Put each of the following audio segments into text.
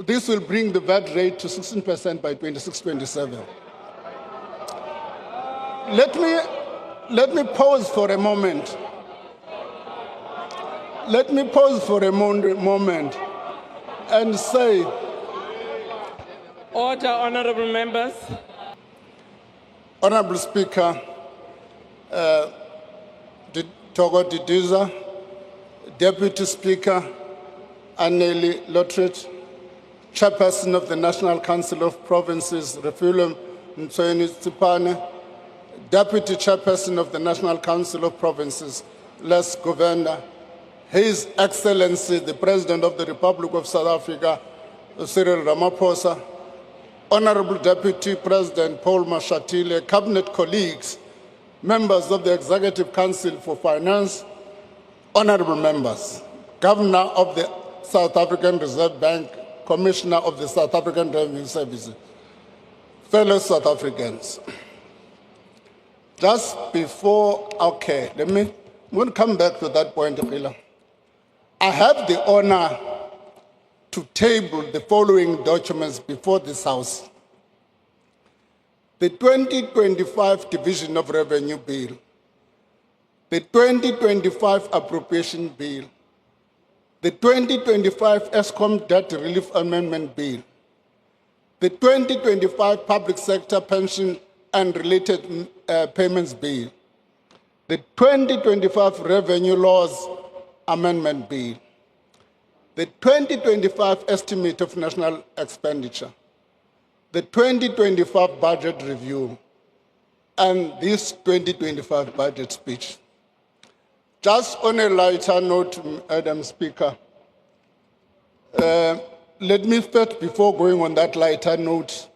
This will bring the VAT rate to 16% by 26-27. Let me pause for a moment. Let me pause for a moment and say, Order, honorable members. Honorable Speaker, Togo Didiza, Deputy Speaker, Anneli Lottridge, Chairperson of the National Council of Provinces, Refulum Mtsweni Tsipane, Deputy Chairperson of the National Council of Provinces, Les Govender, His Excellency, the President of the Republic of South Africa, Cyril Ramaphosa, Honorable Deputy President Paul Mashatile, Cabinet colleagues, members of the Executive Council for Finance, honorable members, Governor of the South African Reserve Bank, Commissioner of the South African Revenue Service, fellow South Africans. Just before, okay, we'll come back to that point, Rila. I have the honor to table the following documents before this House. The 2025 Division of Revenue Bill, the 2025 Appropriation Bill, the 2025 ESCOM Debt Relief Amendment Bill, the 2025 Public Sector Pension and Related Payments Bill, the 2025 Revenue Laws Amendment Bill, the 2025 Estimate of National Expenditure, the 2025 Budget Review, and this 2025 Budget Speech. Just on a lighter note, Madam Speaker, let me first, before going on that lighter note,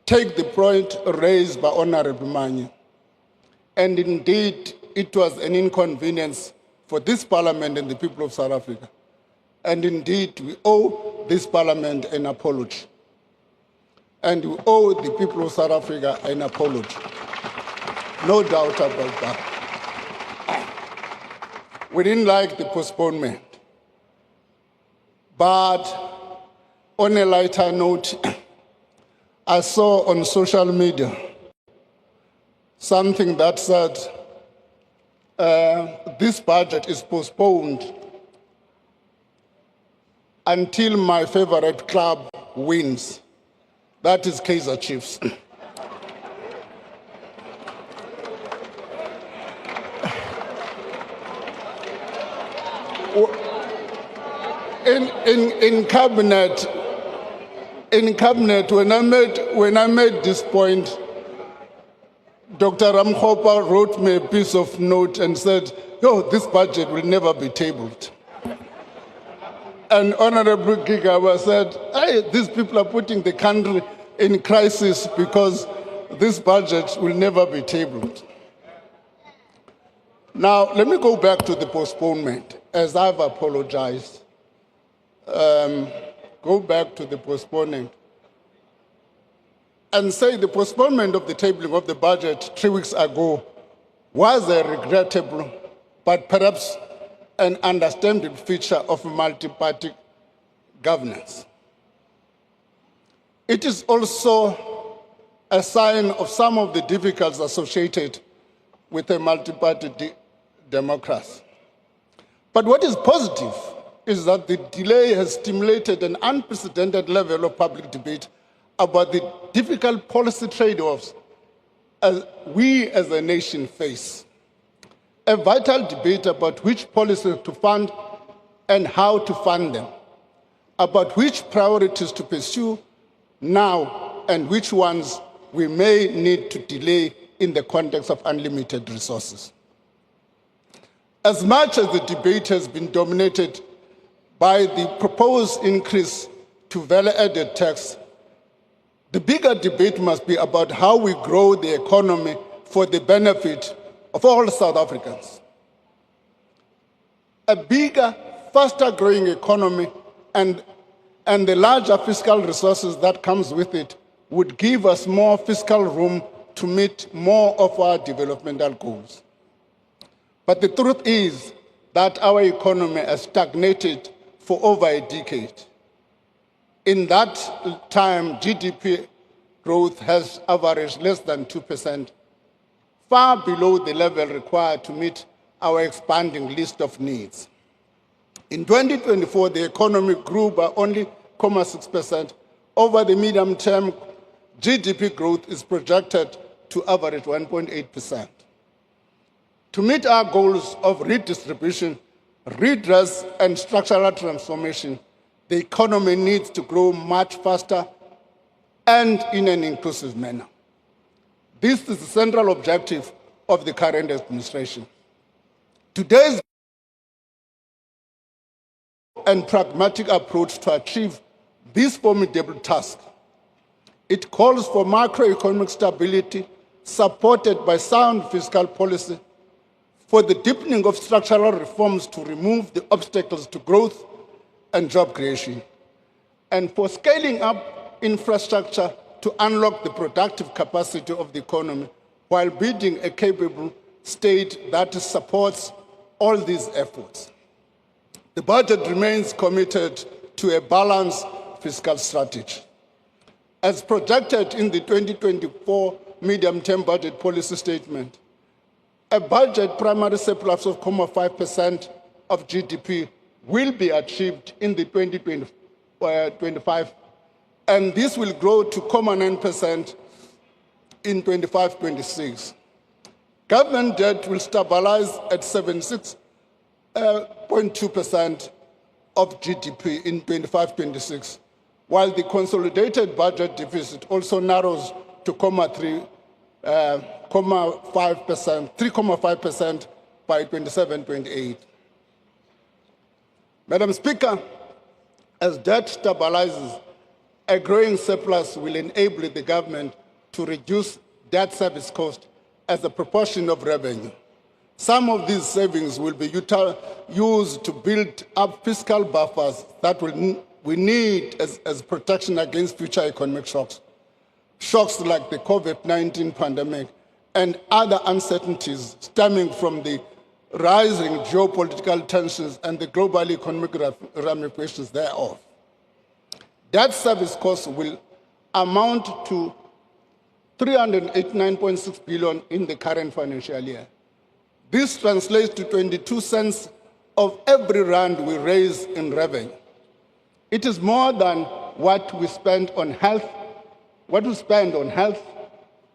take the point raised by Honorable Manyi. And indeed, it was an inconvenience for this Parliament and the people of South Africa. And indeed, we owe this Parliament an apology. And we owe the people of South Africa an apology. No doubt about that. We didn't like the postponement. But on a lighter note, I saw on social media something that said this budget is postponed until my favorite club wins. That is Kaizer Chiefs. In cabinet, when I made this point, Dr. Ramkhopa wrote me a piece of note and said, "Yo, this budget will never be tabled." And Honorable Gigaba said, "Hey, these people are putting the country in crisis because this budget will never be tabled." Now, let me go back to the postponement, as I've apologized. Go back to the postponement and say the postponement of the tabling of the budget 3 weeks ago was a regrettable, but perhaps an understandable feature of multi-party governance. It is also a sign of some of the difficulties associated with a multi-party democracy. But what is positive is that the delay has stimulated an unprecedented level of public debate about the difficult policy trade-offs we as a nation face. A vital debate about which policies to fund and how to fund them, about which priorities to pursue now and which ones we may need to delay in the context of unlimited resources. As much as the debate has been dominated by the proposed increase to value-added tax, the bigger debate must be about how we grow the economy for the benefit of all South Africans. A bigger, faster-growing economy and the larger fiscal resources that comes with it would give us more fiscal room to meet more of our developmental goals. But the truth is that our economy has stagnated for over a decade. In that time, GDP growth has averaged less than 2%, far below the level required to meet our expanding list of needs. In 2024, the economy grew by only 0.6%. Over the medium term, GDP growth is projected to average 1.8%. To meet our goals of redistribution, redress, and structural transformation, the economy needs to grow much faster and in an inclusive manner. This is the central objective of the current administration. Today's and pragmatic approach to achieve this formidable task. It calls for macroeconomic stability supported by sound fiscal policy, for the deepening of structural reforms to remove the obstacles to growth and job creation, and for scaling up infrastructure to unlock the productive capacity of the economy while building a capable state that supports all these efforts. The budget remains committed to a balanced fiscal strategy. As projected in the 2024 medium-term budget policy statement, a budget primary surplus of 0.5% of GDP will be achieved in the 2025, and this will grow to 0.9% in 25-26. Government debt will stabilize at 76.2% of GDP in 25-26, while the consolidated budget deficit also narrows to 3.5% by 27-28. Madam Speaker, as debt stabilizes, a growing surplus will enable the government to reduce debt service cost as a proportion of revenue. Some of these savings will be used to build up fiscal buffers that we need as protection against future economic shocks. Shocks like the COVID-19 pandemic and other uncertainties stemming from the rising geopolitical tensions and the global economic ramifications thereof. Debt service costs will amount to 389.6 billion in the current financial year. This translates to 22 cents of every rand we raise in revenue. It is more than what we spend on health,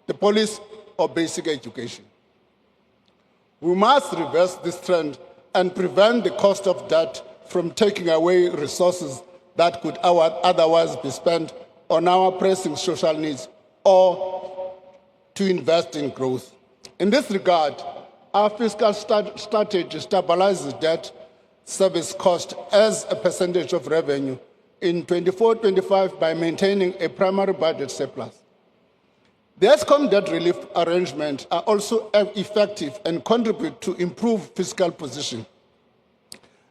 the police, or basic education. We must reverse this trend and prevent the cost of debt from taking away resources that could otherwise be spent on our pressing social needs or to invest in growth. In this regard, our fiscal strategy stabilizes debt service cost as a percentage of revenue in 24-25 by maintaining a primary budget surplus. The Eskom debt relief arrangements are also effective and contribute to improved fiscal position.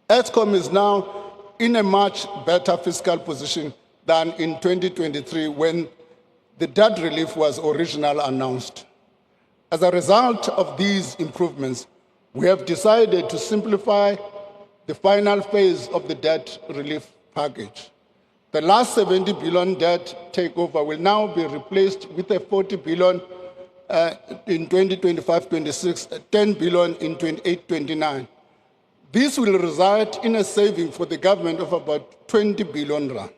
Eskom is now in a much better fiscal position than in 2023 when the debt relief was originally announced. As a result of these improvements, we have decided to simplify the final phase of the debt relief package. The last 70 billion debt takeover will now be replaced with a 40 billion in 2025-26, 10 billion in 28-29. This will result in a saving for the government of about 20 billion rand.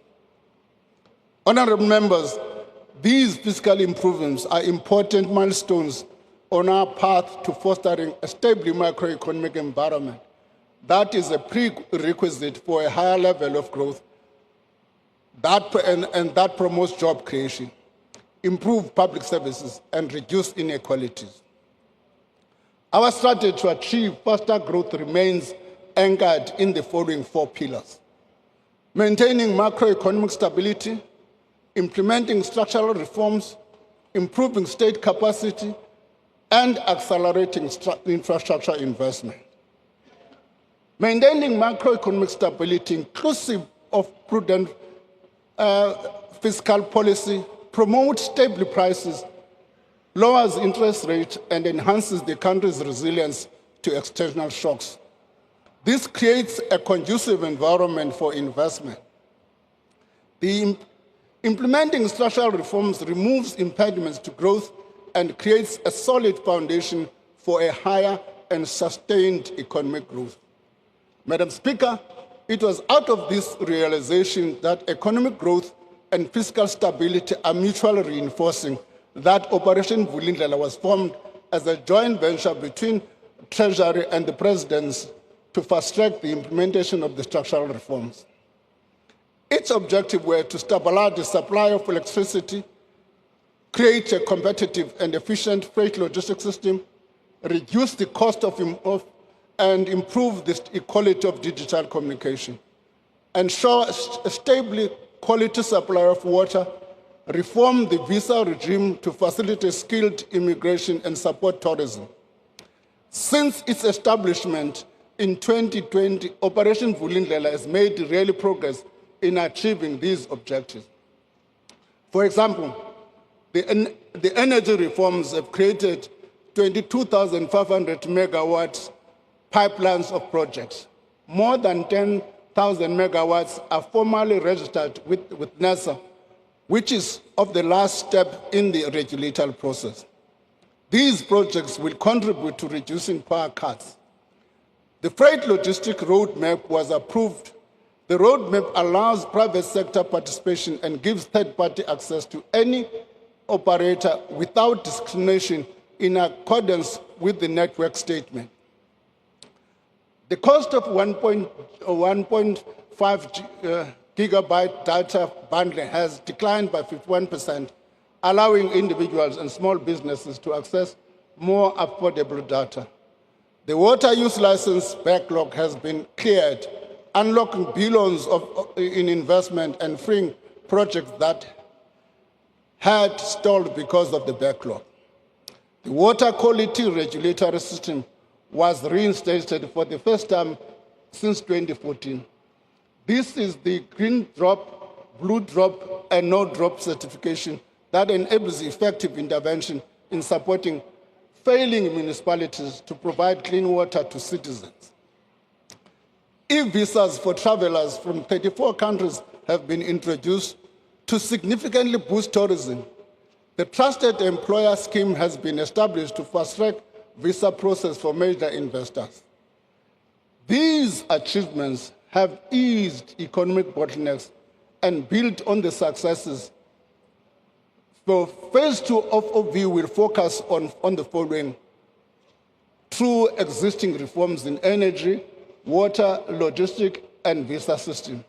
Honorable members, these fiscal improvements are important milestones on our path to fostering a stable macroeconomic environment. That is a prerequisite for a higher level of growth that promotes job creation, improve public services, and reduce inequalities. Our strategy to achieve faster growth remains anchored in the following 4 pillars: maintaining macroeconomic stability, implementing structural reforms, improving state capacity, and accelerating infrastructure investment. Maintaining macroeconomic stability inclusive of prudent fiscal policy promotes stable prices, lowers interest rates, and enhances the country's resilience to external shocks. This creates a conducive environment for investment. Implementing structural reforms removes impediments to growth and creates a solid foundation for a higher and sustained economic growth. Madam Speaker, it was out of this realization that economic growth and fiscal stability are mutually reinforcing that Operation Vulindlela was formed as a joint venture between Treasury and the Presidents to fast-track the implementation of the structural reforms. Its objective were to stabilize the supply of electricity, create a competitive and efficient freight logistics system, reduce the cost and improve the quality of digital communication, ensure a stable quality supply of water, reform the visa regime to facilitate skilled immigration and support tourism. Since its establishment in 2020, Operation Vulindlela has made real progress in achieving these objectives. For example, the energy reforms have created 22,500 megawatts pipelines of projects. More than 10,000 megawatts are formally registered with NERSA, which is of the last step in the regulatory process. These projects will contribute to reducing power cuts. The freight logistic roadmap was approved. The roadmap allows private sector participation and gives third-party access to any operator without discrimination in accordance with the network statement. The cost of 1.5 gigabyte data bundle has declined by 51%, allowing individuals and small businesses to access more affordable data. The water use license backlog has been cleared, unlocking billions in investment and freeing projects that had stalled because of the backlog. The water quality regulatory system was reinstated for the first time since 2014. This is the green drop, blue drop, and no drop certification that enables effective intervention in supporting failing municipalities to provide clean water to citizens. E-visas for travelers from 34 countries have been introduced to significantly boost tourism. The Trusted Employer Scheme has been established to fast-track visa process for major investors. These achievements have eased economic bottlenecks and built on the successes. So phase 2 of OV will focus on the following: through existing reforms in energy, water, logistic, and visa system.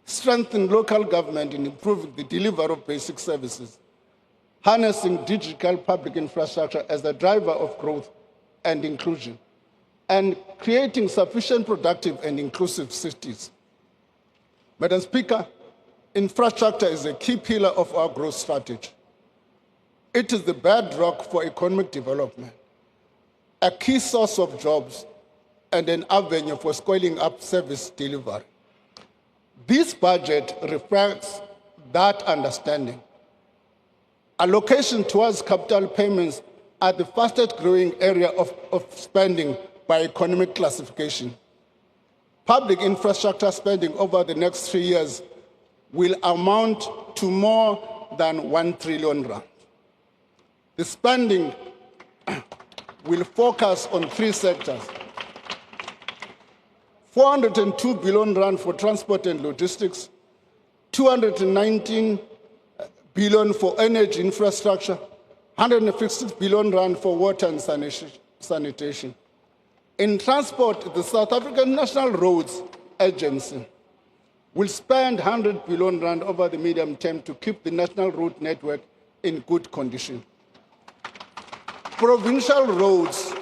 Strengthen local government in improving the delivery of basic services, harnessing digital public infrastructure as a driver of growth and inclusion, and creating sufficient productive and inclusive cities. Madam Speaker, infrastructure is a key pillar of our growth strategy. It is the bedrock for economic development, a key source of jobs, and an avenue for scaling up service delivery. This budget reflects that understanding. Allocation towards capital payments are the fastest growing area of spending by economic classification. Public infrastructure spending over the next 3 years will amount to more than 1 trillion rand. The spending will focus on 3 sectors: 402 billion rand for transport and logistics, 219 billion for energy infrastructure, 156 billion rand for water and sanitation. In transport, the South African National Roads Agency will spend 100 billion rand over the medium term to keep the national road network in good condition. Provincial roads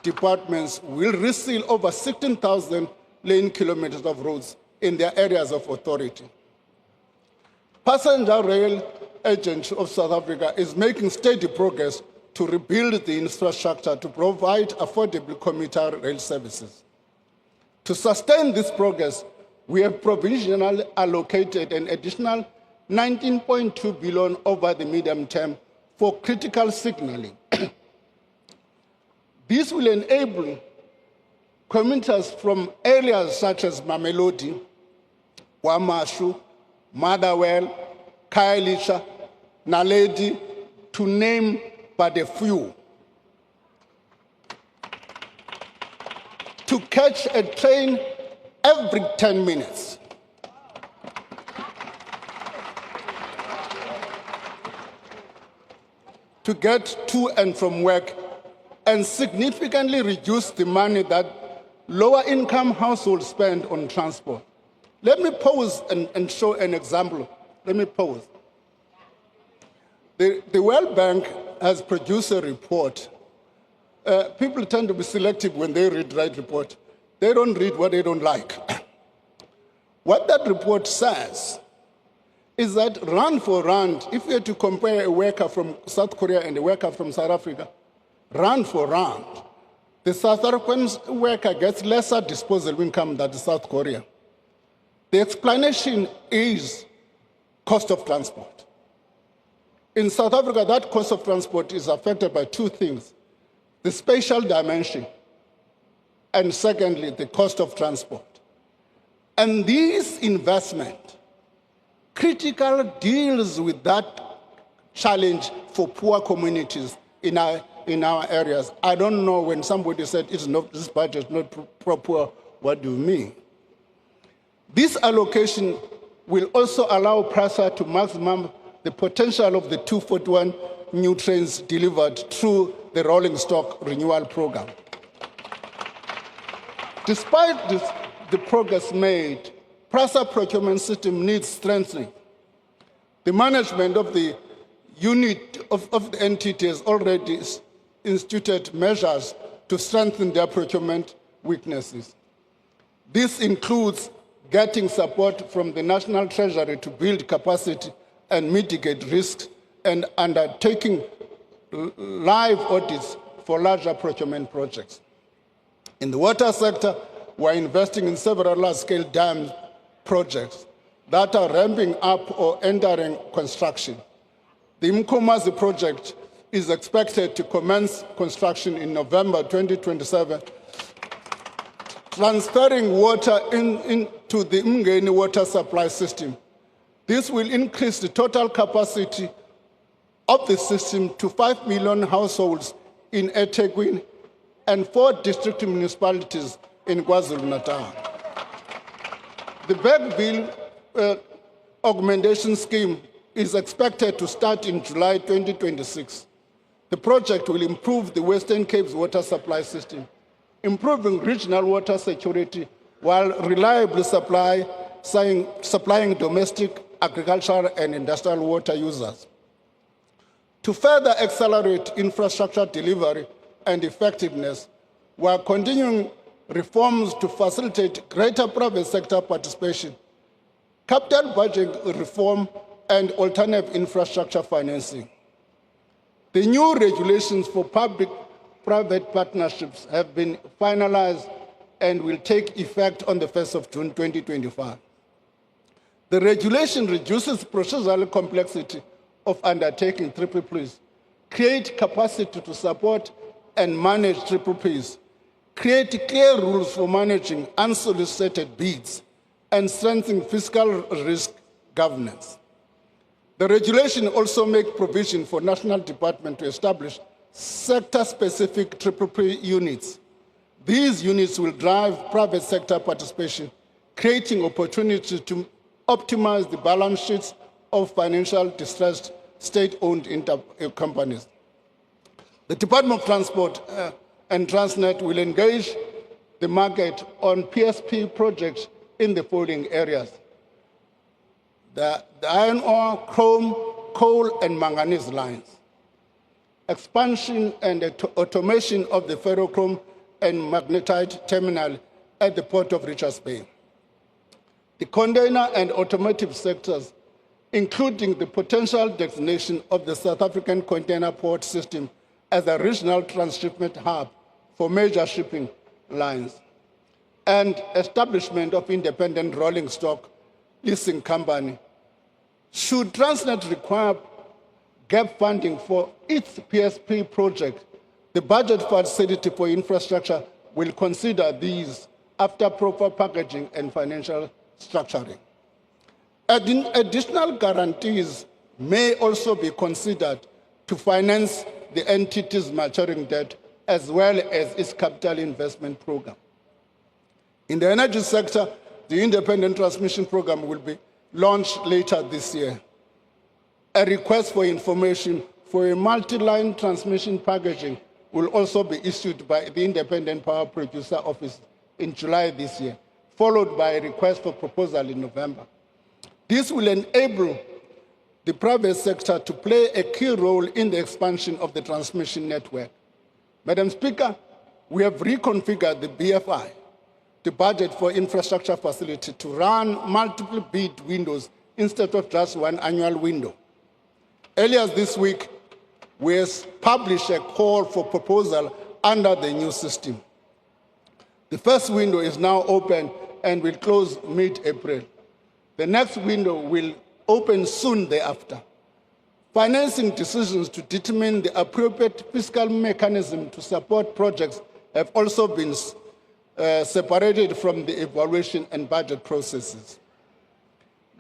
departments will reseal over 16,000 lane kilometers of roads in their areas of authority. Passenger Rail Agency of South Africa is making steady progress to rebuild the infrastructure to provide affordable commuter rail services. To sustain this progress, we have provisionally allocated an additional 19.2 billion over the medium term for critical signaling. This will enable commuters from areas such as Mamelodi, Wamashu, Motherwell, Khayelitsha, Naledi, to name but a few. To catch a train every 10 minutes. To get to and from work, and significantly reduce the money that lower-income households spend on transport. Let me pause and show an example. Let me pause. The World Bank has produced a report. People tend to be selective when they read the right report. They don't read what they don't like. What that report says is that rand for rand, if you had to compare a worker from South Korea and a worker from South Africa, rand for rand, the South African worker gets lesser disposable income than the South Korea. The explanation is cost of transport. In South Africa, that cost of transport is affected by two things: the spatial dimension, and secondly, the cost of transport. And this investment critical deals with that challenge for poor communities in our areas. I don't know, when somebody said this budget is not pro-poor, what do you mean? This allocation will also allow PRASA to maximum the potential of the 241 new trains delivered through the rolling stock renewal program. Despite the progress made, PRASA procurement system needs strengthening. The management of the unit of the entity has already instituted measures to strengthen their procurement weaknesses. This includes getting support from the National Treasury to build capacity and mitigate risks, and undertaking live audits for larger procurement projects. In the water sector, we're investing in several large-scale dam projects that are ramping up or entering construction. The Mkomazi project is expected to commence construction in November 2027, transferring water into the Umgeni water supply system. This will increase the total capacity of the system to 5 million households in eThekwini and 4 district municipalities in KwaZulu-Natal. The Bergville augmentation scheme is expected to start in July 2026. The project will improve the Western Cape's water supply system, improving regional water security while reliably supplying domestic, agricultural, and industrial water users. To further accelerate infrastructure delivery and effectiveness, we are continuing reforms to facilitate greater private sector participation, capital budget reform, and alternative infrastructure financing. The new regulations for public-private partnerships have been finalized and will take effect on the 1st of June 2025. The regulation reduces procedural complexity of undertaking PPPs, create capacity to support and manage PPPs, create clear rules for managing unsolicited bids, and strengthen fiscal risk governance. The regulation also makes provision for national department to establish sector-specific PPP units. These units will drive private sector participation, creating opportunities to optimize the balance sheets of financial distressed state-owned companies. The Department of Transport and Transnet will engage the market on PSP projects in the following areas: the iron ore, chrome, coal, and manganese lines, expansion and automation of the ferrochrome and magnetite terminal at the port of Richards Bay, the container and automotive sectors, including the potential designation of the South African container port system as a regional transshipment hub for major shipping lines, and establishment of independent rolling stock leasing company. Should Transnet require gap funding for its PSP project, the budget facility for infrastructure will consider these after proper packaging and financial structuring. Additional guarantees may also be considered to finance the entity's maturing debt as well as its capital investment program. In the energy sector, the independent transmission program will be launched later this year. A request for information for a multi-line transmission packaging will also be issued by the Independent Power Producer Office in July this year, followed by a request for proposal in November. This will enable the private sector to play a key role in the expansion of the transmission network. Madam Speaker, we have reconfigured the BFI, the Budget for Infrastructure Facility, to run multiple bid windows instead of just one annual window. Earlier this week, we published a call for proposal under the new system. The first window is now open and will close mid-April. The next window will open soon thereafter. Financing decisions to determine the appropriate fiscal mechanism to support projects have also been separated from the evaluation and budget processes.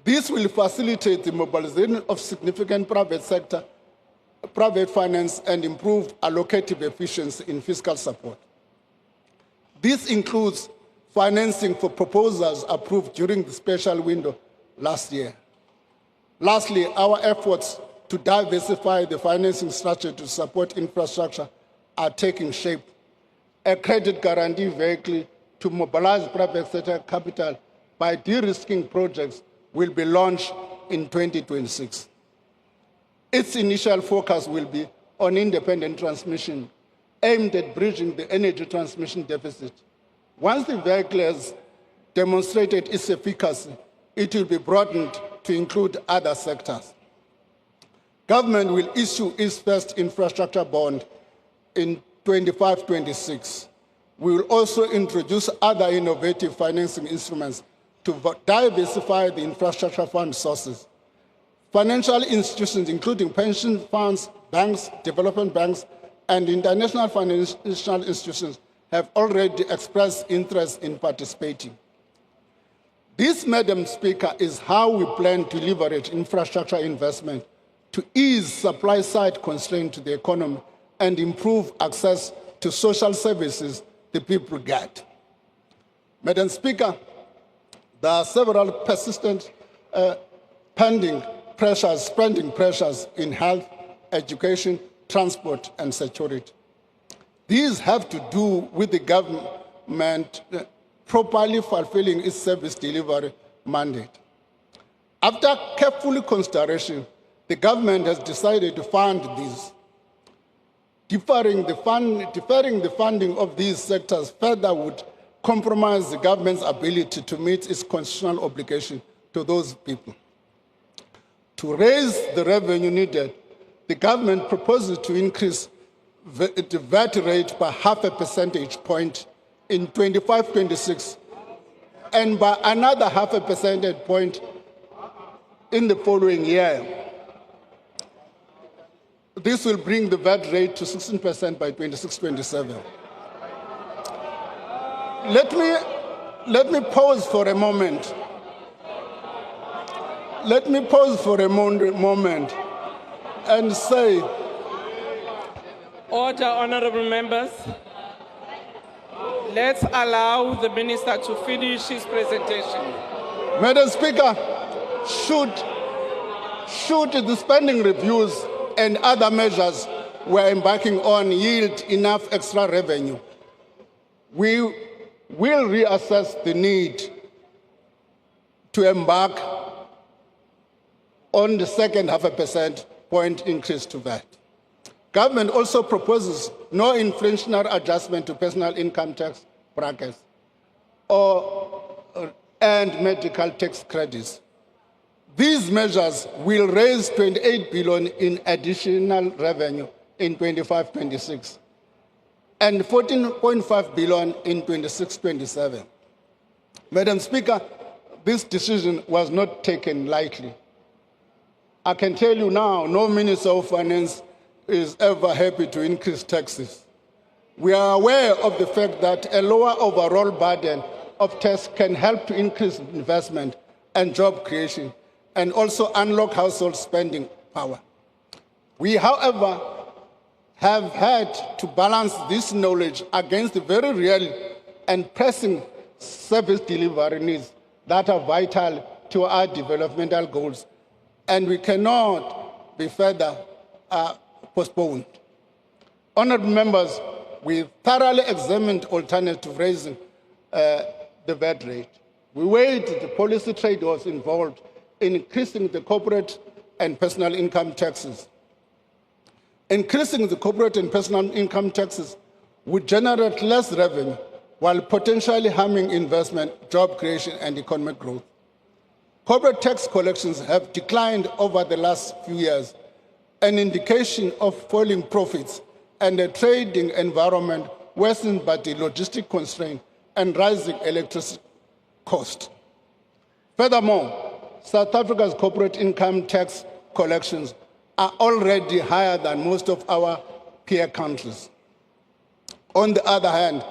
This will facilitate the mobilization of significant private finance and improve allocative efficiency in fiscal support. This includes financing for proposals approved during the special window last year. Lastly, our efforts to diversify the financing structure to support infrastructure are taking shape. A credit guarantee vehicle to mobilize private sector capital by de-risking projects will be launched in 2026. Its initial focus will be on independent transmission, aimed at bridging the energy transmission deficit. Once the vehicle has demonstrated its efficacy, it will be broadened to include other sectors. Government will issue its first infrastructure bond in 25-26. We will also introduce other innovative financing instruments to diversify the infrastructure fund sources. Financial institutions, including pension funds, banks, development banks, and international financial institutions, have already expressed interest in participating. This, Madam Speaker, is how we plan to leverage infrastructure investment to ease supply-side constraints to the economy and improve access to social services the people get. Madam Speaker, there are several persistent spending pressures in health, education, transport, and security. These have to do with the government properly fulfilling its service delivery mandate. After careful consideration, the government has decided to fund these. Deferring the funding of these sectors further would compromise the government's ability to meet its constitutional obligation to those people. To raise the revenue needed, the government proposes to increase the VAT rate by 0.5 percentage point in 25-26 and by another 0.5 percentage point in the following year. This will bring the VAT rate to 16% by 26-27. Let me pause for a moment. Let me pause for a moment and say, order, honorable members. Let's allow the minister to finish his presentation. Madam Speaker, should the spending reviews and other measures we're embarking on yield enough extra revenue, we will reassess the need to embark on the second 0.5 percentage point increase to VAT. Government also proposes no inflationary adjustment to personal income tax brackets and medical tax credits. These measures will raise 28 billion in additional revenue in 25-26 and 14.5 billion in 26-27. Madam Speaker, this decision was not taken lightly. I can tell you now, no Minister of Finance is ever happy to increase taxes. We are aware of the fact that a lower overall burden of tax can help to increase investment and job creation and also unlock household spending power. We, however, have had to balance this knowledge against the very real and pressing service delivery needs that are vital to our developmental goals, and we cannot be further postponed. Honourable members, we thoroughly examined alternative raising the VAT rate. We weighed the policy trade-offs involved in increasing the corporate and personal income taxes. Increasing the corporate and personal income taxes would generate less revenue while potentially harming investment, job creation, and economic growth. Corporate tax collections have declined over the last few years, an indication of falling profits and a trading environment worsened by the logistic constraint and rising electricity cost. Furthermore, South Africa's corporate income tax collections are already higher than most of our peer countries. On the other hand,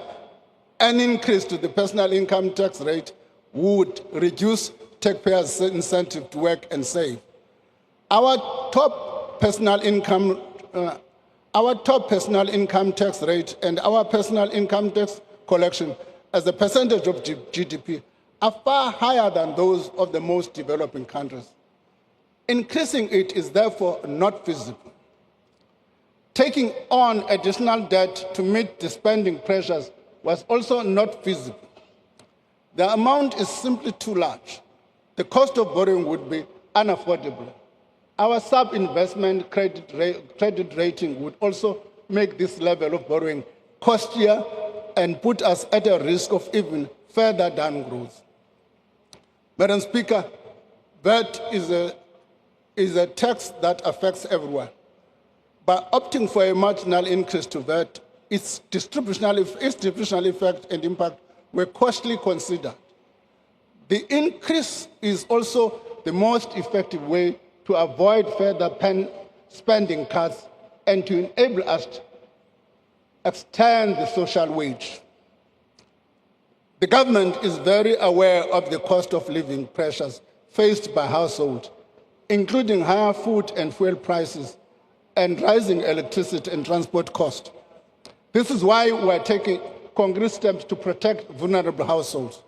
an increase to the personal income tax rate would reduce taxpayers' incentive to work and save. Our top personal income tax rate and our personal income tax collection as a percentage of GDP are far higher than those of the most developing countries. Increasing it is therefore not feasible. Taking on additional debt to meet the spending pressures was also not feasible. The amount is simply too large. The cost of borrowing would be unaffordable. Our sub-investment credit rating would also make this level of borrowing costlier and put us at a risk of even further downgrowth. Madam Speaker, VAT is a tax that affects everyone. By opting for a marginal increase to VAT, its distributional effect and impact were costly considered. The increase is also the most effective way to avoid further spending cuts and to enable us to extend the social wage. The government is very aware of the cost of living pressures faced by households, including higher food and fuel prices and rising electricity and transport costs. This is why we are taking concrete steps to protect vulnerable households.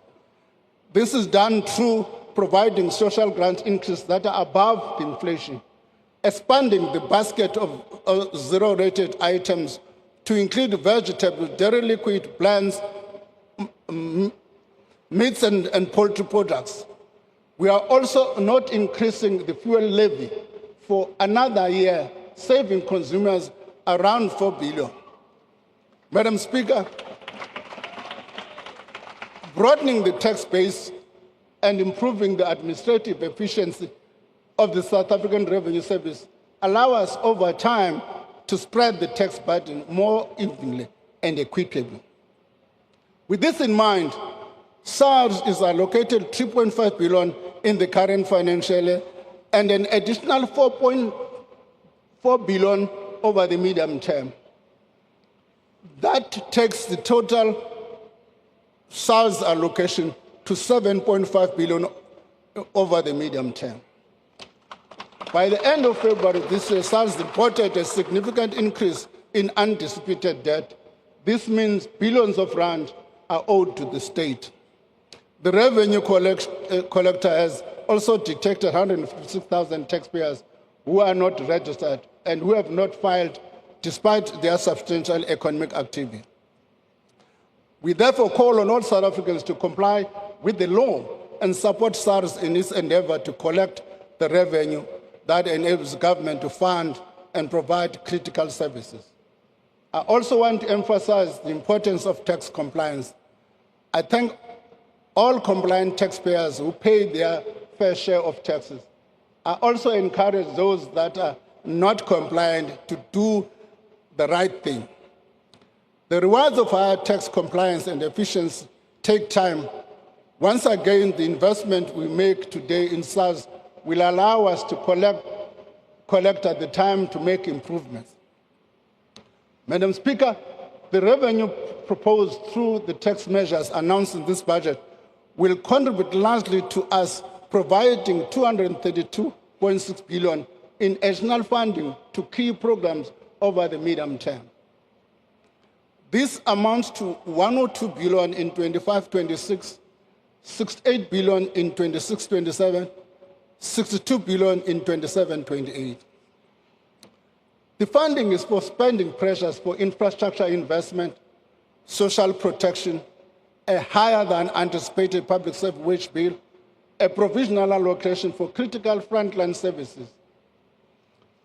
This is done through providing social grant increases that are above the inflation, expanding the basket of zero-rated items to include vegetables, dairy liquid, blends, meats and poultry products. We are also not increasing the fuel levy for another year, saving consumers around 4 billion. Madam Speaker, broadening the tax base and improving the administrative efficiency of the South African Revenue Service allow us over time to spread the tax burden more evenly and equitably. With this in mind, SARS is allocated 3.5 billion in the current financial year and an additional 4.4 billion over the medium term. That takes the total SARS allocation to 7.5 billion over the medium term. By the end of February this year, SARS reported a significant increase in undisputed debt. This means billions of rand are owed to the state. The revenue collector has also detected 156,000 taxpayers who are not registered and who have not filed despite their substantial economic activity. We therefore call on all South Africans to comply with the law and support SARS in its endeavor to collect the revenue that enables government to fund and provide critical services. I also want to emphasize the importance of tax compliance. I thank all compliant taxpayers who pay their fair share of taxes. I also encourage those that are not compliant to do the right thing. The rewards of higher tax compliance and efficiency take time. Once again, the investment we make today in SARS will allow us to collect at the time to make improvements. Madam Speaker, the revenue proposed through the tax measures announced in this budget will contribute largely to us providing 232.6 billion in additional funding to key programs over the medium term. This amounts to 102 billion in 25-26, 68 billion in 26-27, 62 billion in 27-28. The funding is for spending pressures for infrastructure investment, social protection, a higher than anticipated public service wage bill, a provisional allocation for critical frontline services.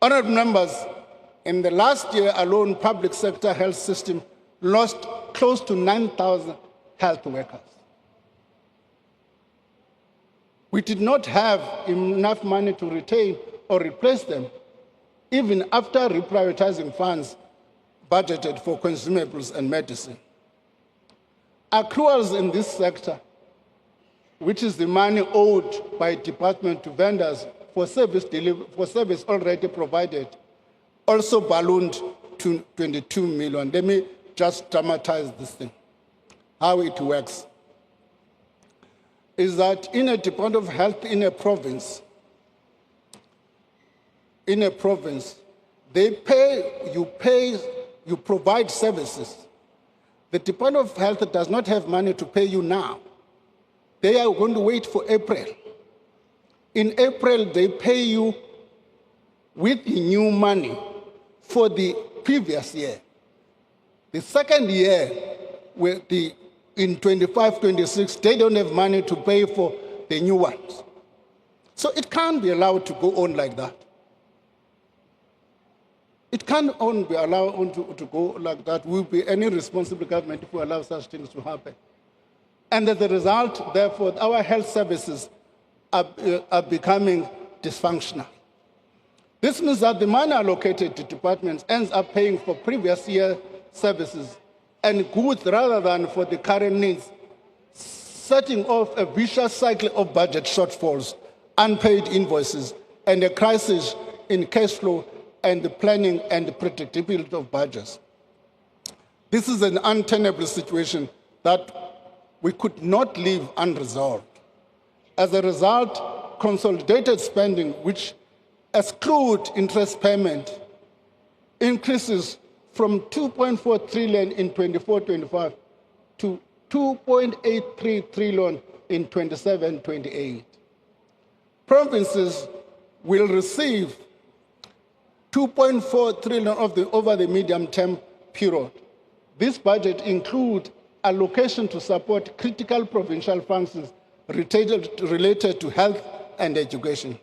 Honourable members, in the last year alone, public sector health system lost close to 9,000 health workers. We did not have enough money to retain or replace them, even after reprioritizing funds budgeted for consumables and medicine. Accruals in this sector, which is the money owed by department to vendors for service already provided, also ballooned to 22 million. Let me just dramatize this thing. How it works is that in a Department of Health in a province, you provide services. The Department of Health does not have money to pay you now. They are going to wait for April. In April, they pay you with the new money for the previous year. The second year, in 25-26, they don't have money to pay for the new ones. So it can't be allowed to go on like that. It can't be allowed to go like that. Will be any responsible government if we allow such things to happen. And as a result, therefore, our health services are becoming dysfunctional. This means that the money allocated to departments ends up paying for previous year services and goods rather than for the current needs, setting off a vicious cycle of budget shortfalls, unpaid invoices, and a crisis in cash flow and the planning and the predictability of budgets. This is an untenable situation that we could not leave unresolved. As a result, consolidated spending, which exclude interest payment, increases from 2.4 trillion in 24-25 to 2.83 trillion in 27-28. Provinces will receive 2.4 trillion over the medium-term period. This budget includes allocation to support critical provincial functions related to health and education.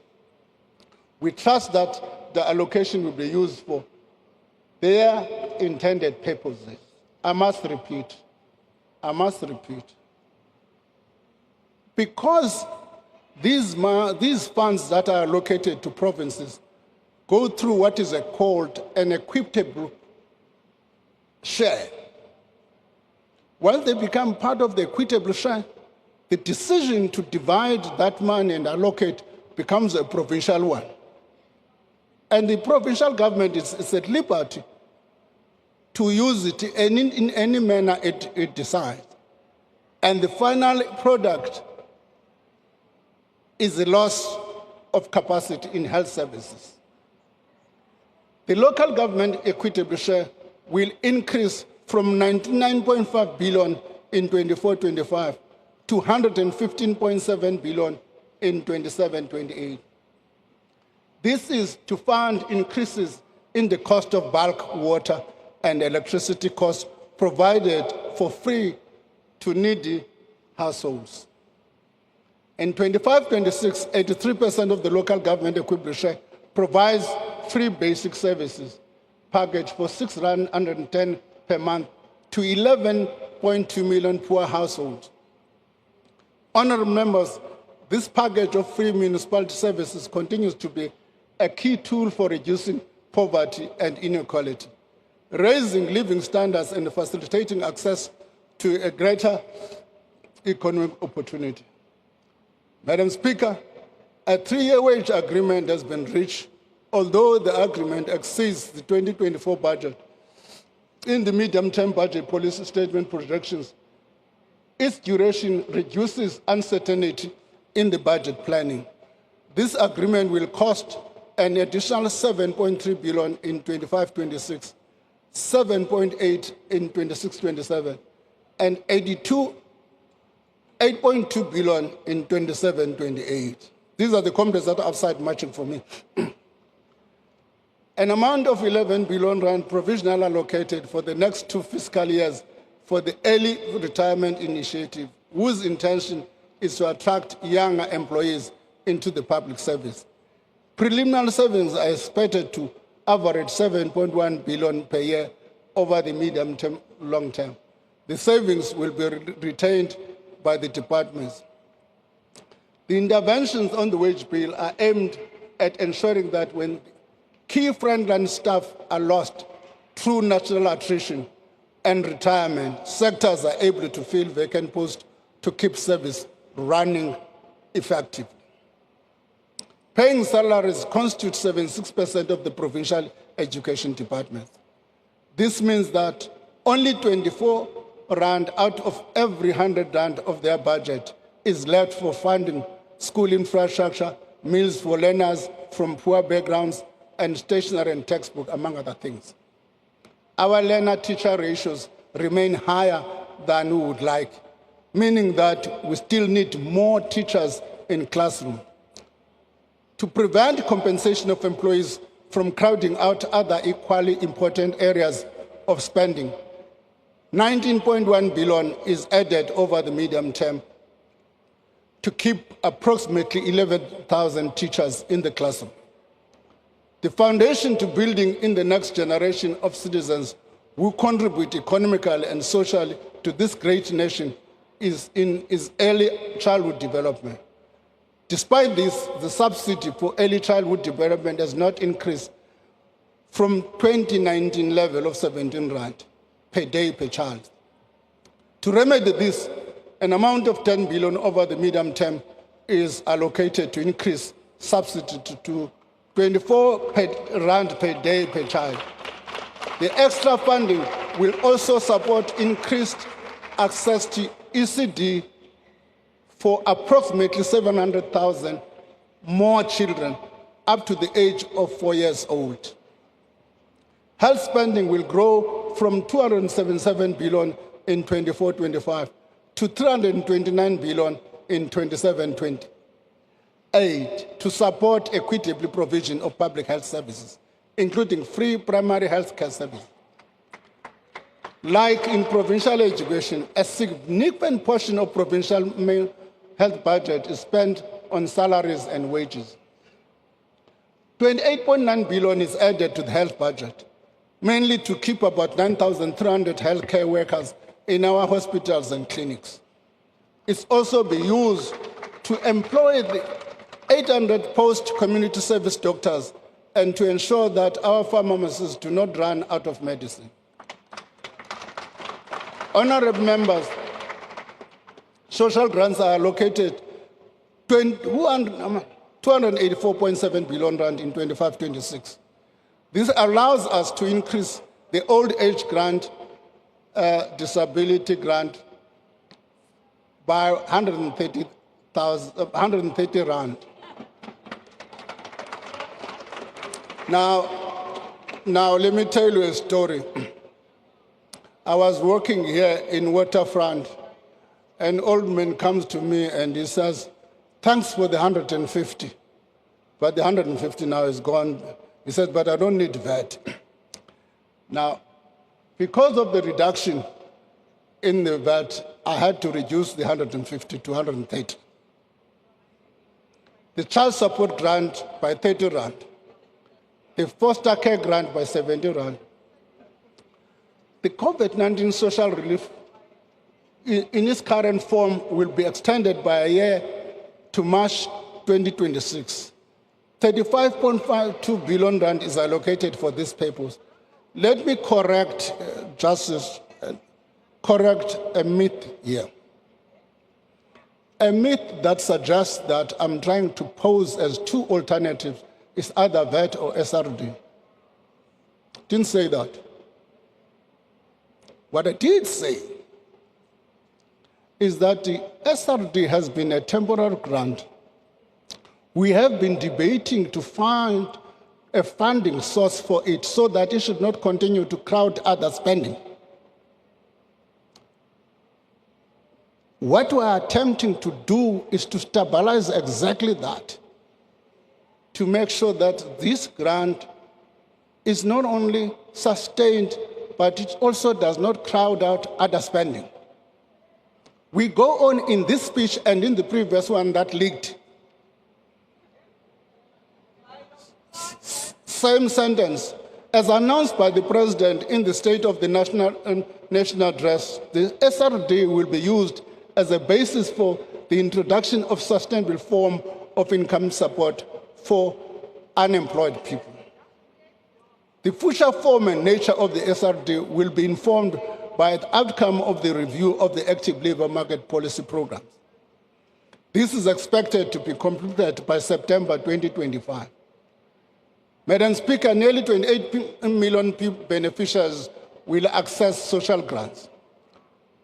We trust that the allocation will be used for their intended purposes. I must repeat, because these funds that are allocated to provinces go through what is called an equitable share. Once they become part of the equitable share, the decision to divide that money and allocate becomes a provincial one. And the provincial government is at liberty to use it in any manner it decides. And the final product is the loss of capacity in health services. The local government equitable share will increase from 99.5 billion in 24-25 to 115.7 billion in 27-28. This is to fund increases in the cost of bulk water and electricity costs provided for free to needy households. In 25-26, 83% of the local government equipment share provides free basic services package for R610 per month to 11.2 million poor households. Honourable members, this package of free municipality services continues to be a key tool for reducing poverty and inequality, raising living standards and facilitating access to a greater economic opportunity. Madam Speaker, a 3-year wage agreement has been reached, although the agreement exceeds the 2024 budget. In the medium-term budget policy statement projections, its duration reduces uncertainty in the budget planning. This agreement will cost an additional 7.3 billion in 25-26, 7.8 in 26-27, and 8.2 billion in 27-28. These are the companies that are outside matching for me. An amount of 11 billion rand provisionally allocated for the next 2 fiscal years for the early retirement initiative, whose intention is to attract younger employees into the public service. Preliminary savings are expected to average 7.1 billion per year over the medium term, long term. The savings will be retained by the departments. The interventions on the wage bill are aimed at ensuring that when key frontline staff are lost through natural attrition and retirement, sectors are able to fill vacant posts to keep service running effectively. Paying salaries constitutes 76% of the provincial education departments. This means that only 24 rand out of every 100 rand of their budget is left for funding school infrastructure, meals for learners from poor backgrounds, and stationery and textbook, among other things. Our learner-teacher ratios remain higher than we would like, meaning that we still need more teachers in classroom. To prevent compensation of employees from crowding out other equally important areas of spending, 19.1 billion is added over the medium term to keep approximately 11,000 teachers in the classroom. The foundation to building in the next generation of citizens who contribute economically and socially to this great nation is early childhood development. Despite this, the subsidy for early childhood development has not increased from 2019 level of 17 rand per day per child. To remedy this, an amount of 10 billion over the medium term is allocated to increase subsidy to 24 rand per day per child. The extra funding will also support increased access to ECD for approximately 700,000 more children up to the age of 4 years old. Health spending will grow from 277 billion in 24-25 to 329 billion in 27-28 to support equitable provision of public health services, including free primary health care services. Like in provincial education, a significant portion of provincial health budget is spent on salaries and wages. 28.9 billion is added to the health budget, mainly to keep about 9,300 healthcare workers in our hospitals and clinics. It's also be used to employ the 800 post-community service doctors and to ensure that our pharmacists do not run out of medicine. Honorable members, social grants are allocated 284.7 billion rand in 25-26. This allows us to increase the old age grant, disability grant by 130 rand. Now let me tell you a story. I was working here in Waterfront. An old man comes to me and he says, "Thanks for the 150, but the 150 now is gone." He said, "But I don't need VAT." Now, because of the reduction in the VAT, I had to reduce the 150 to 130. The child support grant by 30 rand. The foster care grant by 70 rand. The COVID-19 social relief in its current form will be extended by a year to March 2026. 35.52 billion rand is allocated for this purpose. Let me correct a myth here. A myth that suggests that I'm trying to pose as two alternatives is either VAT or SRD. Didn't say that. What I did say is that the SRD has been a temporary grant. We have been debating to find a funding source for it so that it should not continue to crowd other spending. What we are attempting to do is to stabilize exactly that, to make sure that this grant is not only sustained, but it also does not crowd out other spending. We go on in this speech and in the previous one that leaked. Same sentence. As announced by the President in the State of the National Address, the SRD will be used as a basis for the introduction of sustainable form of income support for unemployed people. The future form and nature of the SRD will be informed by the outcome of the review of the active labor market policy programs. This is expected to be completed by September 2025. Madam Speaker, nearly 28 million beneficiaries will access social grants.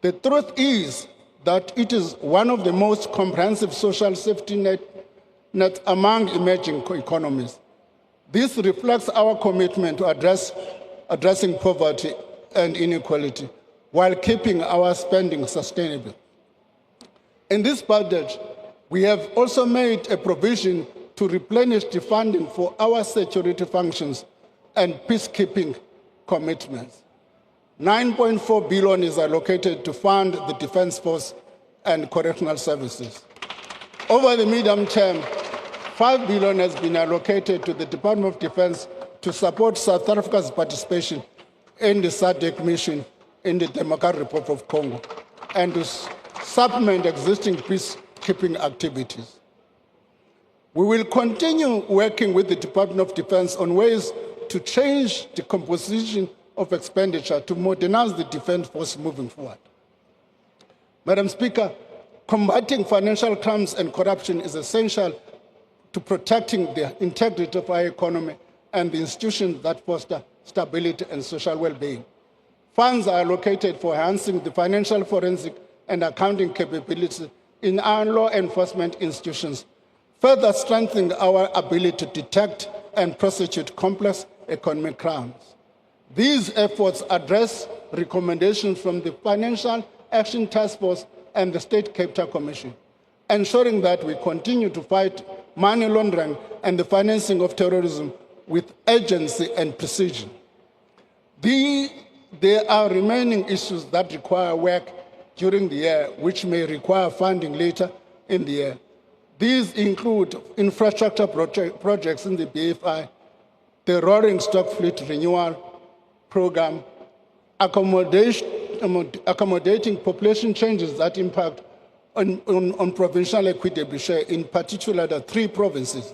The truth is that it is one of the most comprehensive social safety nets among emerging economies. This reflects our commitment to addressing poverty and inequality while keeping our spending sustainable. In this budget, we have also made a provision to replenish the funding for our security functions and peacekeeping commitments. 9.4 billion is allocated to fund the Defence Force and correctional services. Over the medium term, 5 billion has been allocated to the Department of Defense to support South Africa's participation in the SADC mission in the Democratic Republic of Congo and to supplement existing peacekeeping activities. We will continue working with the Department of Defense on ways to change the composition of expenditure to modernize the Defense Force moving forward. Madam Speaker, combating financial crimes and corruption is essential to protecting the integrity of our economy and the institutions that foster stability and social well-being. Funds are allocated for enhancing the financial forensic and accounting capabilities in our law enforcement institutions, further strengthening our ability to detect and prosecute complex economic crimes. These efforts address recommendations from the Financial Action Task Force and the State Capital Commission, ensuring that we continue to fight money laundering and the financing of terrorism with urgency and precision. There are remaining issues that require work during the year, which may require funding later in the year. These include infrastructure projects in the BFI, the rolling stock fleet renewal program, accommodating population changes that impact on provincial equitable share, in particular the 3 provinces,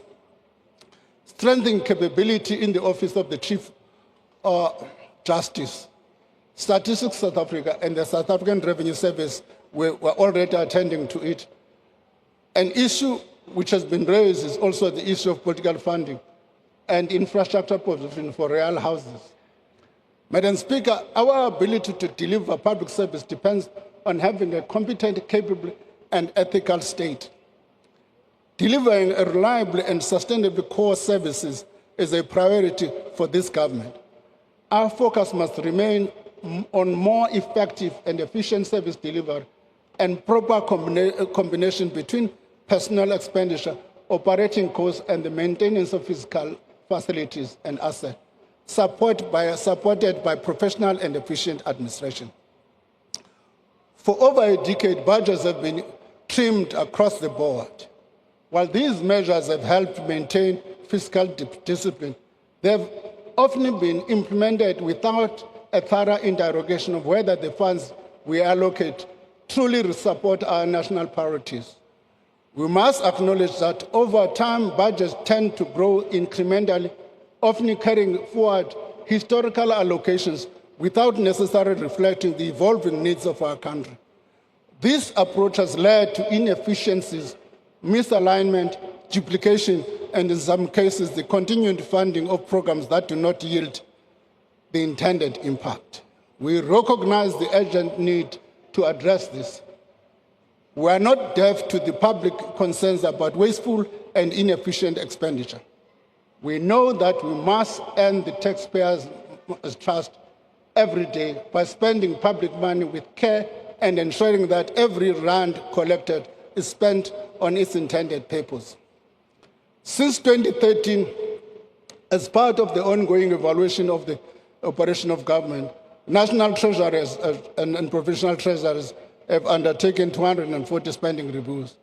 strengthening capability in the Office of the Chief Justice, Statistics South Africa and the South African Revenue Service were already attending to it. An issue which has been raised is also the issue of political funding and infrastructure provision for real houses. Madam Speaker, our ability to deliver public service depends on having a competent, capable, and ethical state. Delivering a reliable and sustainable core services is a priority for this government. Our focus must remain on more effective and efficient service delivery and proper combination between personnel expenditure, operating costs, and the maintenance of physical facilities and assets, supported by professional and efficient administration. For over a decade, budgets have been trimmed across the board. While these measures have helped maintain fiscal discipline, they have often been implemented without a thorough interrogation of whether the funds we allocate truly support our national priorities. We must acknowledge that over time, budgets tend to grow incrementally, often carrying forward historical allocations without necessarily reflecting the evolving needs of our country. This approach has led to inefficiencies, misalignment, duplication, and in some cases, the continued funding of programs that do not yield the intended impact. We recognize the urgent need to address this. We are not deaf to the public concerns about wasteful and inefficient expenditure. We know that we must earn the taxpayers' trust every day by spending public money with care and ensuring that every rand collected is spent on its intended purpose. Since 2013, as part of the ongoing evaluation of the operation of government, national treasuries and provincial treasuries have undertaken 240 spending reviews.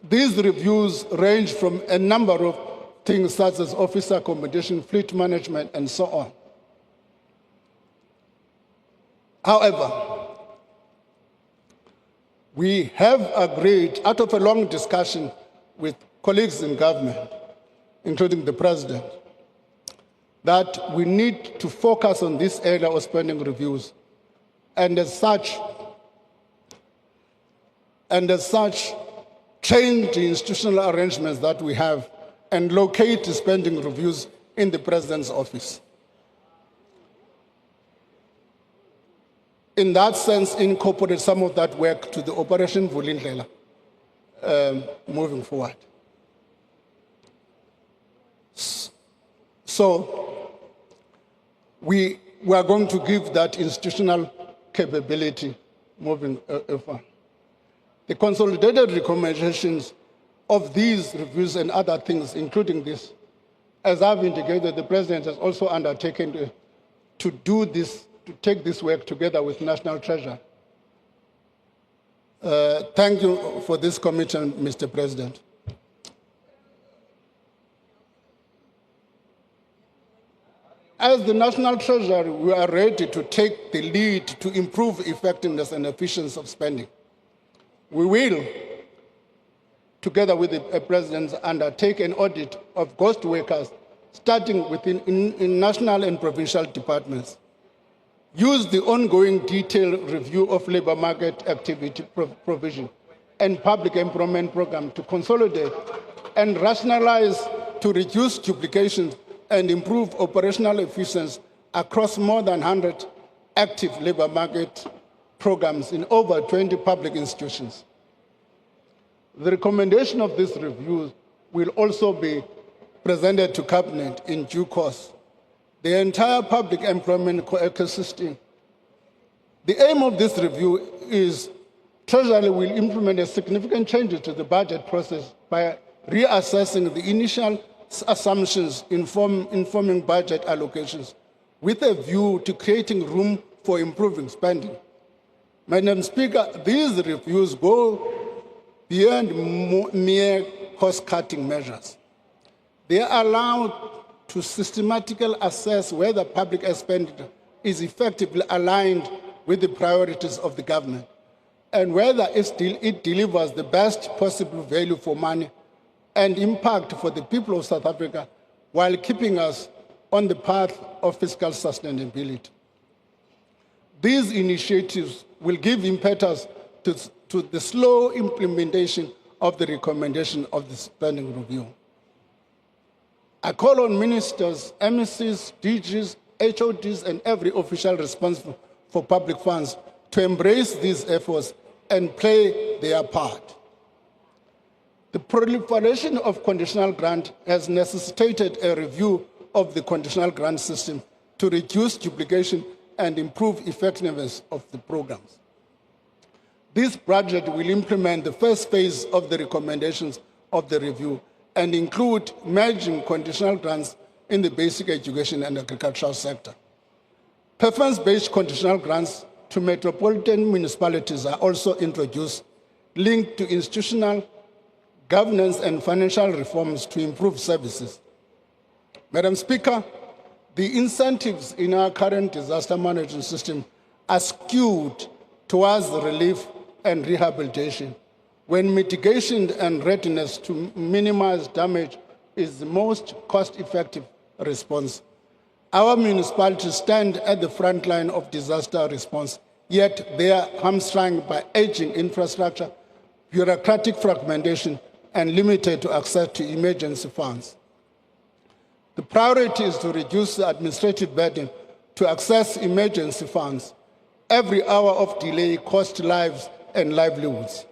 These reviews range from a number of things such as officer accommodation, fleet management, and so on. However, we have agreed, out of a long discussion with colleagues in government, including the President, that we need to focus on this area of spending reviews. And as such, change the institutional arrangements that we have and locate the spending reviews in the President's office. In that sense, incorporate some of that work to the Operation Vulindlela moving forward. So we are going to give that institutional capability moving forward. The consolidated recommendations of these reviews and other things, including this, as I've indicated, the President has also undertaken to do this, to take this work together with National Treasury. Thank you for this commitment, Mr. President. As the National Treasury, we are ready to take the lead to improve effectiveness and efficiency of spending. We will, together with the President, undertake an audit of ghost workers, starting within in national and provincial departments. Use the ongoing detailed review of labor market activity provision and public employment program to consolidate and rationalize to reduce duplications and improve operational efficiency across more than 100 active labor market programs in over 20 public institutions. The recommendation of this review will also be presented to Cabinet in due course. The entire public employment ecosystem. The aim of this review is Treasury will implement a significant changes to the budget process by reassessing the initial assumptions informing budget allocations with a view to creating room for improving spending. Madam Speaker, these reviews go beyond mere cost-cutting measures. They are allowed to systematically assess whether public expenditure is effectively aligned with the priorities of the government and whether it delivers the best possible value for money and impact for the people of South Africa while keeping us on the path of fiscal sustainability. These initiatives will give impetus to the slow implementation of the recommendation of the spending review. I call on ministers, MECs, DGs, HODs, and every official responsible for public funds to embrace these efforts and play their part. The proliferation of conditional grant has necessitated a review of the conditional grant system to reduce duplication and improve effectiveness of the programs. This project will implement the first phase of the recommendations of the review and include merging conditional grants in the basic education and agricultural sector. Preference-based conditional grants to metropolitan municipalities are also introduced, linked to institutional governance and financial reforms to improve services. Madam Speaker, the incentives in our current disaster management system are skewed towards relief and rehabilitation, when mitigation and readiness to minimize damage is the most cost-effective response. Our municipalities stand at the front line of disaster response, yet they are hamstrung by aging infrastructure, bureaucratic fragmentation, and limited to access to emergency funds. The priority is to reduce the administrative burden to access emergency funds. Every hour of delay costs lives and livelihoods.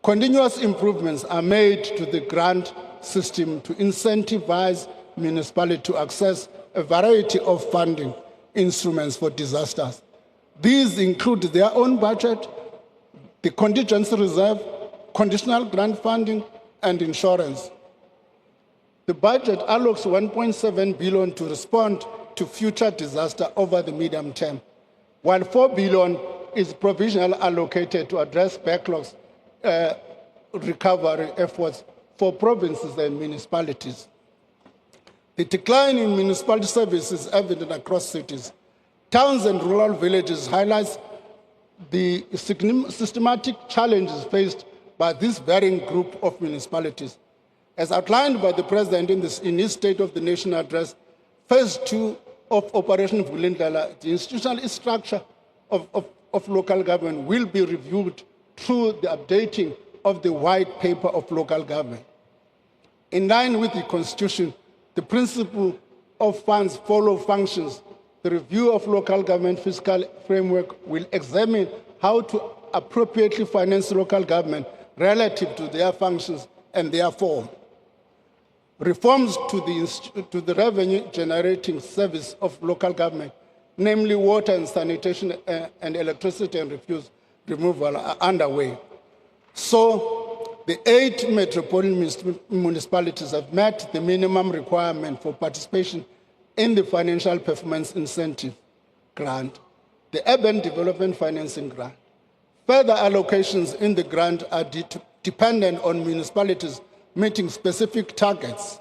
Continuous improvements are made to the grant system to incentivize municipalities to access a variety of funding instruments for disasters. These include their own budget, the contingency reserve, conditional grant funding, and insurance. The budget allocates 1.7 billion to respond to future disaster over the medium term, while 4 billion is provisionally allocated to address backlogs recovery efforts for provinces and municipalities. The decline in municipality services is evident across cities. Towns and rural villages highlights the systematic challenges faced by this varying group of municipalities. As outlined by the President in his State of the Nation address, Phase 2 of Operation Vulindlela, the institutional structure of local government will be reviewed through the updating of the white paper of local government. In line with the Constitution, the principle of funds follow functions. The review of local government fiscal framework will examine how to appropriately finance local government relative to their functions and their form. Reforms to the revenue-generating service of local government, namely water and sanitation and electricity and refuse removal, are underway. So, the 8 metropolitan municipalities have met the minimum requirement for participation in the Financial Performance Incentive Grant, the Urban Development Financing Grant. Further allocations in the grant are dependent on municipalities meeting specific targets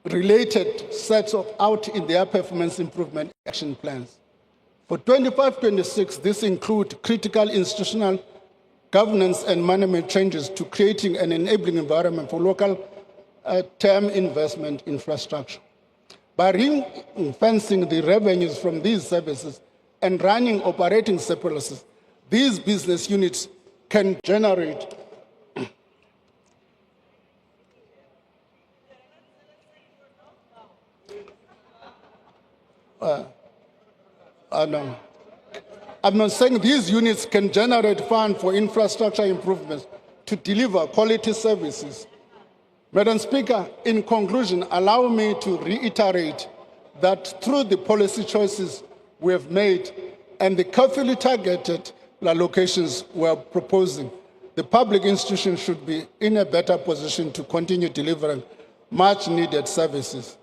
related sets out in their performance improvement action plans. For 25-26, this includes critical institutional governance and management changes to creating an enabling environment for local term investment infrastructure. By ring-fencing the revenues from these services and running operating surpluses, these business units can generate I'm not saying these units can generate funds for infrastructure improvements to deliver quality services. Madam Speaker, in conclusion, allow me to reiterate that through the policy choices we have made and the carefully targeted allocations we are proposing, the public institutions should be in a better position to continue delivering much-needed services.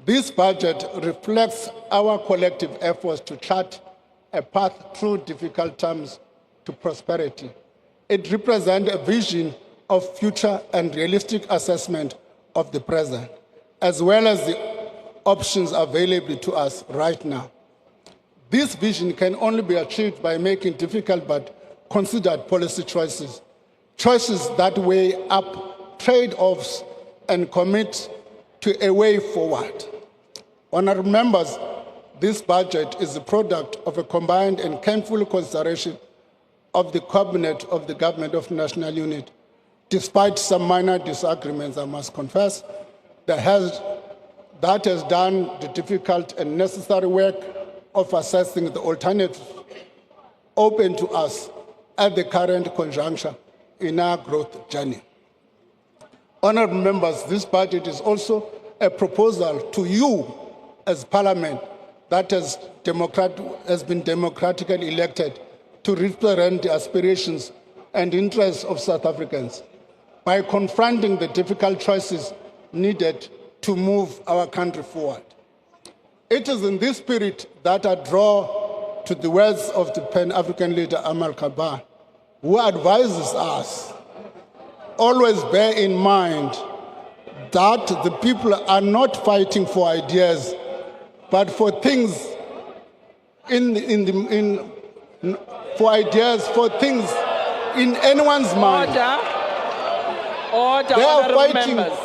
This budget reflects our collective efforts to chart a path through difficult times to prosperity. It represents a vision of future and realistic assessment of the present, as well as the options available to us right now. This vision can only be achieved by making difficult but considered policy choices, choices that weigh up trade-offs and commit to a way forward. Honourable members, this budget is the product of a combined and careful consideration of the Cabinet of the Government of National Unity. Despite some minor disagreements, I must confess, that has done the difficult and necessary work of assessing the alternatives open to us at the current conjuncture in our growth journey. Honourable members, this budget is also a proposal to you as Parliament that has been democratically elected to represent the aspirations and interests of South Africans by confronting the difficult choices needed to move our country forward. It is in this spirit that I draw to the words of the Pan-African leader Amar Kabar, who advises us, always bear in mind that the people are not fighting for ideas, but for things for things in anyone's mind. Order, they are fighting members.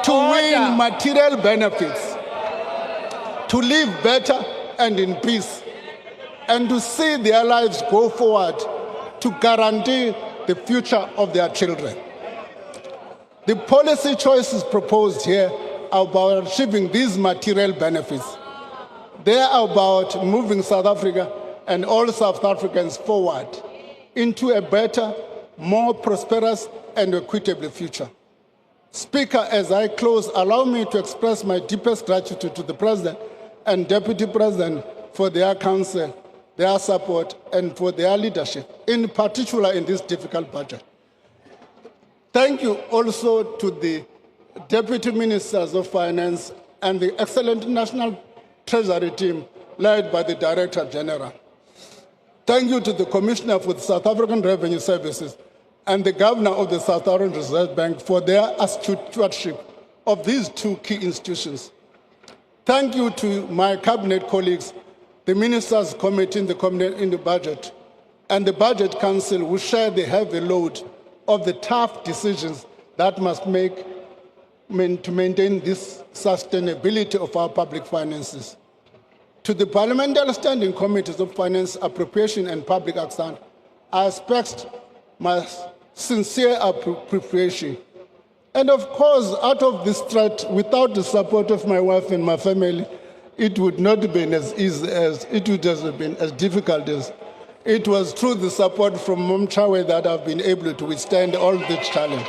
To win material benefits, to live better and in peace, and to see their lives go forward to guarantee the future of their children. The policy choices proposed here are about achieving these material benefits. They are about moving South Africa and all South Africans forward into a better, more prosperous and equitable future. Speaker, as I close, allow me to express my deepest gratitude to the President and Deputy President for their counsel, their support, and for their leadership, in particular in this difficult budget. Thank you also to the Deputy Ministers of Finance and the excellent National Treasury team led by the Director General. Thank you to the Commissioner for the South African Revenue Services and the Governor of the South African Reserve Bank for their astute stewardship of these two key institutions. Thank you to my Cabinet colleagues, the Ministers' Committee in the Budget, and the Budget Council who share the heavy load of the tough decisions that must make to maintain this sustainability of our public finances. To the Parliamentary Standing Committees of Finance, Appropriation and Public Account, I express my sincere appreciation. And of course, out of this threat, without the support of my wife and my family, it would not have been as easy as, it would have been as difficult as. It was through the support from Mom Chawe that I've been able to withstand all this challenge.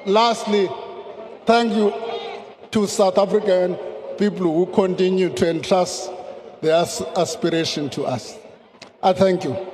Lastly, thank you to South African people who continue to entrust their aspiration to us. I thank you.